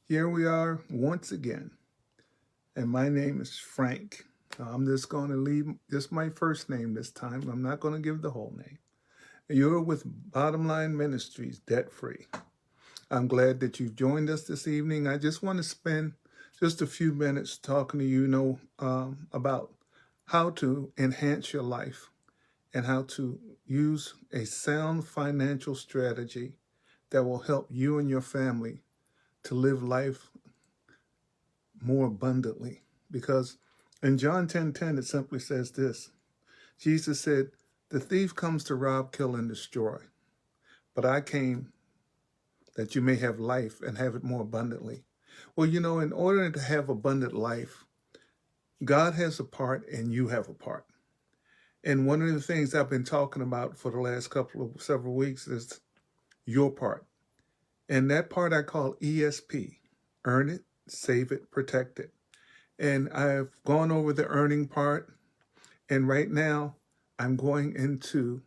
Here we are once again, and my name is Frank. I'm just going to leave just my first name this time. I'm not going to give the whole name. You're with Bottom Line Ministries, debt free. I'm glad that you've joined us this evening. I just want to spend just a few minutes talking to about how to enhance your life and how to use a sound financial strategy that will help you and your family to live life more abundantly. Because in John 10:10, it simply says this. Jesus said, "The thief comes to rob, kill, and destroy. But I came that you may have life and have it more abundantly." Well, in order to have abundant life, God has a part and you have a part. And one of the things I've been talking about for the last several weeks is your part. And that part I call ESP, earn it, save it, protect it. And I've gone over the earning part. And right now, I'm going into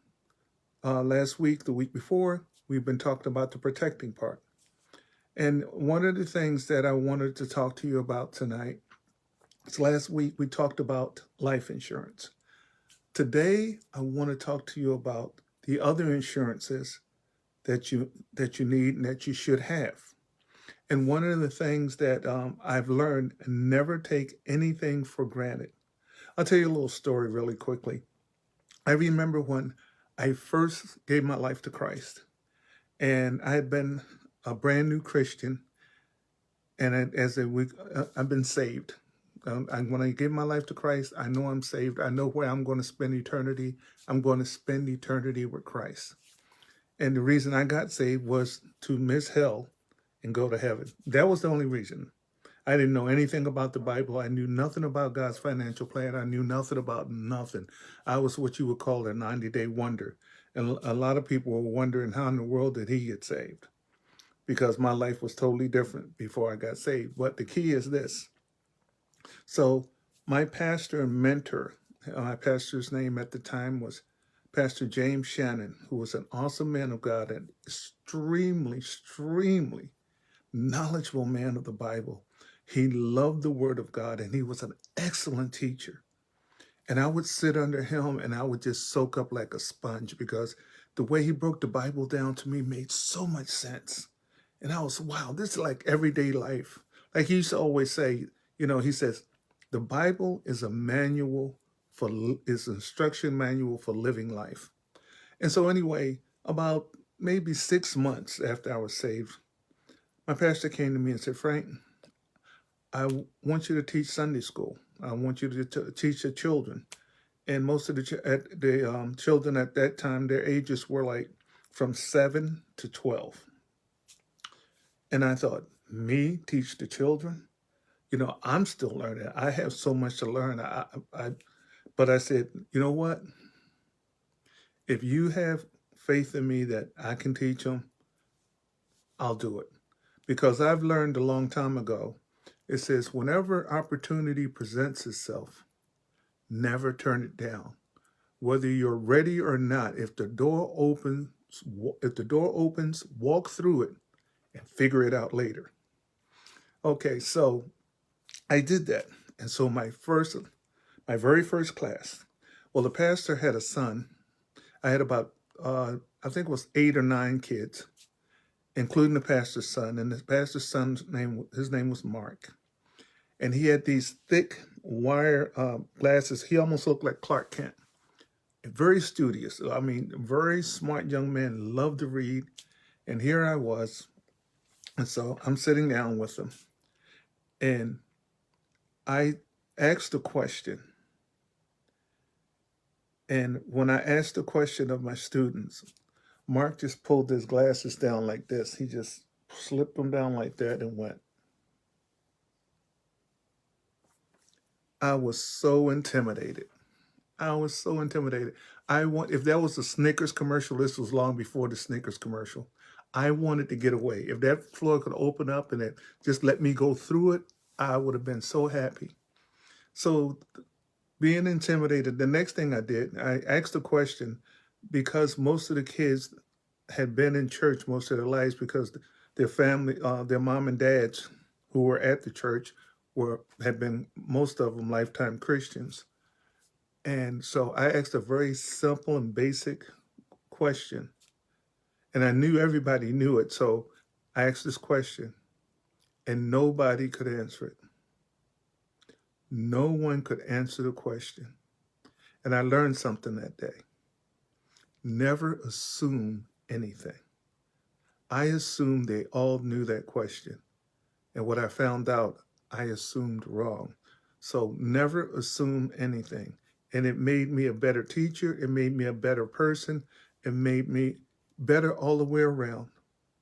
last week, the week before, we've been talking about the protecting part. And one of the things that I wanted to talk to you about tonight is last week we talked about life insurance. Today, I want to talk to you about the other insurances that you need and that you should have. And one of the things that I've learned, never take anything for granted. I'll tell you a little story really quickly. I remember when I first gave my life to Christ, and I had been a brand new Christian, and as a week, I've been saved. When I gave my life to Christ, I know I'm saved. I know where I'm going to spend eternity. I'm going to spend eternity with Christ. And the reason I got saved was to miss hell and go to heaven. That was the only reason. I didn't know anything about the Bible. I knew nothing about God's financial plan. I knew nothing about nothing. I was what you would call a 90-day wonder. And a lot of people were wondering how in the world did he get saved? Because my life was totally different before I got saved. But the key is this. So my pastor and mentor, my pastor's name at the time was Pastor James Shannon, who was an awesome man of God and extremely knowledgeable man of the Bible. He loved the Word of God and he was an excellent teacher. And I would sit under him and I would just soak up like a sponge because the way he broke the Bible down to me made so much sense. And I was, wow, this is like everyday life. Like he used to always say, he says, the Bible is a manual is an instruction manual for living life. And so anyway, about maybe 6 months after I was saved, my pastor came to me and said, "Frank, want you to teach Sunday school. I want you to teach the children." And most of the children at that time, their ages were like from 7 to 12. And I thought, me teach the children? I'm still learning. I have so much to learn. But I said, you know what? If you have faith in me that I can teach them, I'll do it. Because I've learned a long time ago, it says, whenever opportunity presents itself, never turn it down. Whether you're ready or not, if the door opens, walk through it and figure it out later. Okay, so I did that. And so my very first class, well, the pastor had a son. I had about, I think it was 8 or 9 kids, including the pastor's son. And the pastor's his name was Mark. And he had these thick wire glasses. He almost looked like Clark Kent. Very studious. I mean, very smart young man, loved to read. And here I was. And so I'm sitting down with him. And I asked a question. And when I asked the question of my students, Mark just pulled his glasses down like this. He just slipped them down like that and went. I was so intimidated. I was so intimidated. If that was a Snickers commercial, this was long before the Snickers commercial. I wanted to get away. If that floor could open up and it just let me go through it, I would have been so happy. So being intimidated, the next thing I did, I asked a question because most of the kids had been in church most of their lives because their family, their mom and dads who were at the church had been, most of them, lifetime Christians. And so I asked a very simple and basic question, and I knew everybody knew it. So I asked this question, and nobody could answer it. No one could answer the question. And I learned something that day. Never assume anything. I assumed they all knew that question. And what I found out, I assumed wrong. So never assume anything. And it made me a better teacher. It made me a better person. It made me better all the way around,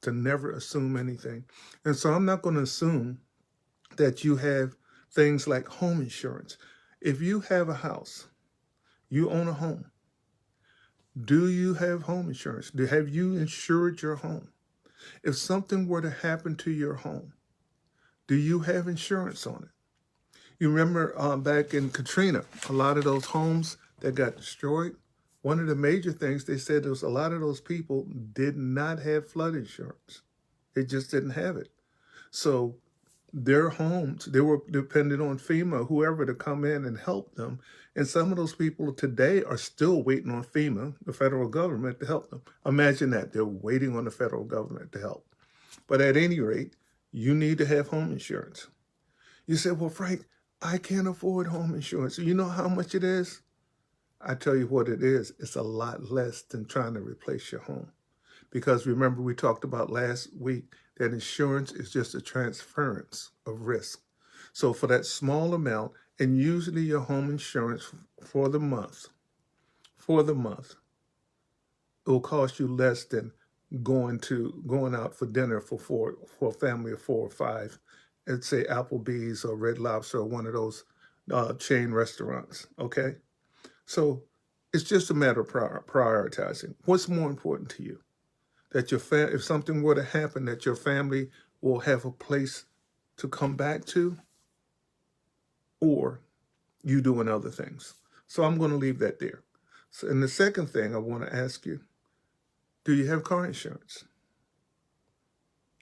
to never assume anything. And so I'm not going to assume that you have things like home insurance. If you have a house, you own a home, do you have home insurance? Have you insured your home? If something were to happen to your home, do you have insurance on it? You remember back in Katrina, a lot of those homes that got destroyed, one of the major things they said was a lot of those people did not have flood insurance. They just didn't have it. So their homes, they were dependent on FEMA, whoever, to come in and help them. And some of those people today are still waiting on FEMA, the federal government, to help them. Imagine that. They're waiting on the federal government to help. But at any rate, you need to have home insurance. You say, well, Frank, I can't afford home insurance. You know how much it is? I tell you what it is. It's a lot less than trying to replace your home. Because remember, we talked about last week that insurance is just a transference of risk. So for that small amount, and usually your home insurance for the month, it will cost you less than going out for dinner for a family of 4 or 5, at say Applebee's or Red Lobster or one of those chain restaurants. Okay, so it's just a matter of prioritizing. What's more important to you? That if something were to happen, that your family will have a place to come back to, or you doing other things. So I'm going to leave that there. So, and the second thing I want to ask you, do you have car insurance?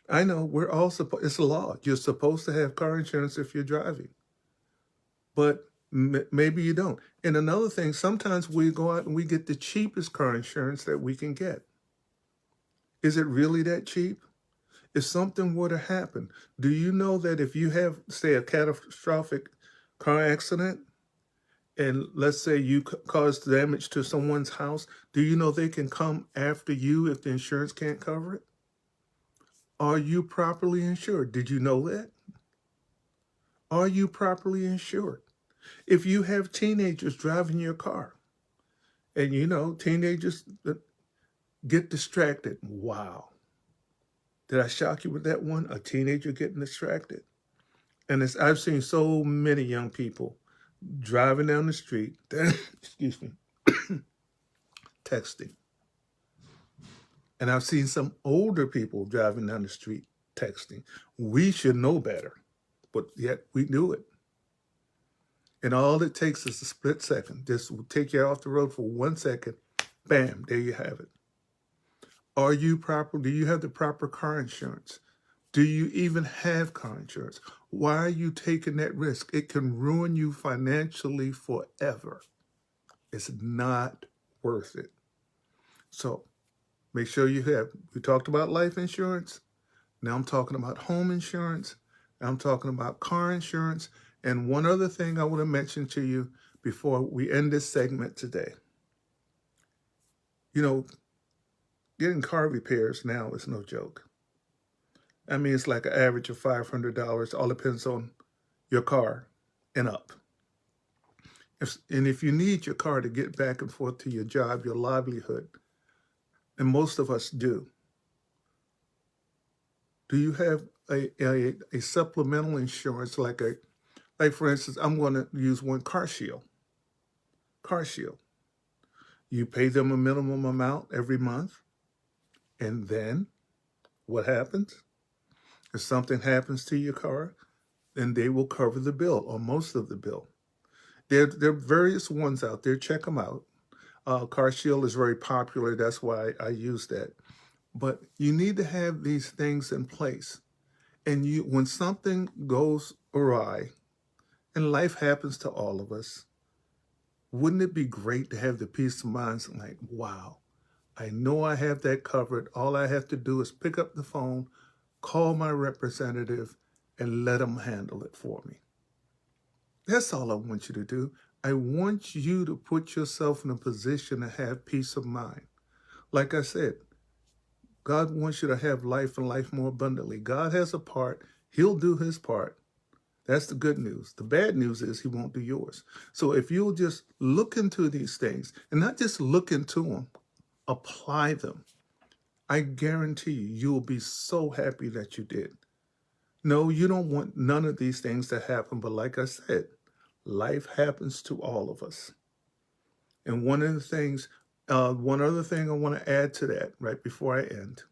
I know we're all it's a law. You're supposed to have car insurance if you're driving, but maybe you don't. And another thing, sometimes we go out and we get the cheapest car insurance that we can get. Is it really that cheap? If something were to happen, do you know that if you have, say, a catastrophic car accident, and let's say you caused damage to someone's house, do you know they can come after you if the insurance can't cover it? Are you properly insured? Did you know that? Are you properly insured? If you have teenagers driving your car, and you know, teenagers get distracted. Wow. Did I shock you with that one? A teenager getting distracted. And I've seen so many young people driving down the street, excuse me, texting. And I've seen some older people driving down the street texting. We should know better, but yet we do it. And all it takes is a split second. Just will take you off the road for 1 second. Bam, there you have it. Are you proper? Do you have the proper car insurance? Do you even have car insurance? Why are you taking that risk? It can ruin you financially forever. It's not worth it. So make sure you have. We talked about life insurance. Now I'm talking about home insurance. Now I'm talking about car insurance. And one other thing I want to mention to you before we end this segment today. You know, getting car repairs now is no joke. I mean, it's like an average of $500. All depends on your car and up. And if you need your car to get back and forth to your job, your livelihood, and most of us do you have a supplemental insurance like for instance, I'm going to use one, Car Shield. Car Shield. You pay them a minimum amount every month, and then what happens? If something happens to your car, then they will cover the bill or most of the bill. There are various ones out there. Check them out. Car Shield is very popular. That's why I use that. But you need to have these things in place. And when something goes awry, and life happens to all of us, wouldn't it be great to have the peace of mind like, wow, I know I have that covered. All I have to do is pick up the phone, call my representative, and let them handle it for me. That's all I want you to do. I want you to put yourself in a position to have peace of mind. Like I said, God wants you to have life and life more abundantly. God has a part. He'll do his part. That's the good news. The bad news is he won't do yours. So if you'll just look into these things and not just look into them, apply them, I guarantee you'll be so happy that you did. No, you don't want none of these things to happen. But like I said, life happens to all of us. And one other thing I want to add to that right before I end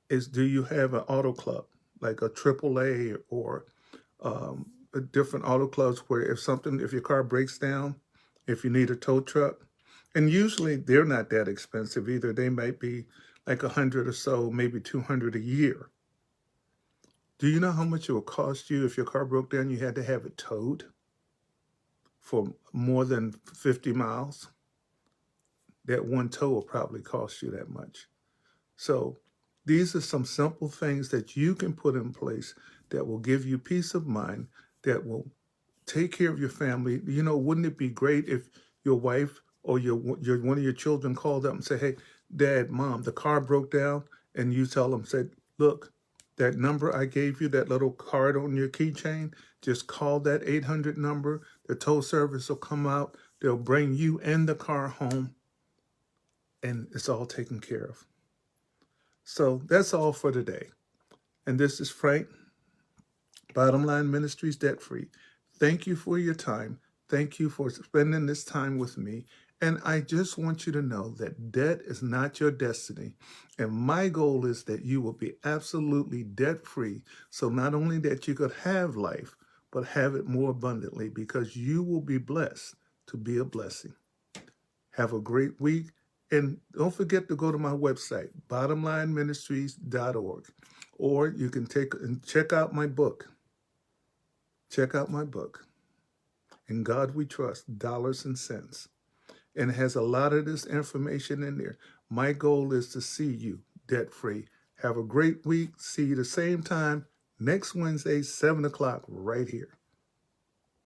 is, do you have an auto club, like a AAA or a different auto clubs where if your car breaks down, if you need a tow truck, and usually they're not that expensive either. They might be like 100 or so, maybe 200 a year. Do you know how much it would cost you if your car broke down, you had to have it towed for more than 50 miles? That one tow will probably cost you that much. So these are some simple things that you can put in place that will give you peace of mind, that will take care of your family. You know, wouldn't it be great if your wife or your one of your children called up and say, hey, Dad, Mom, the car broke down, and you tell them, say, look, that number I gave you, that little card on your keychain, just call that 800 number. The tow service will come out. They'll bring you and the car home, and it's all taken care of. So that's all for today. And this is Frank, Bottom Line Ministries Debt Free. Thank you for your time. Thank you for spending this time with me. And I just want you to know that debt is not your destiny. And my goal is that you will be absolutely debt free. So not only that you could have life, but have it more abundantly, because you will be blessed to be a blessing. Have a great week. And don't forget to go to my website, bottomlineministries.org. Or you can take and check out my book. Check out my book, In God We Trust, Dollars and Cents. And it has a lot of this information in there. My goal is to see you debt-free. Have a great week. See you the same time next Wednesday, 7 o'clock, right here.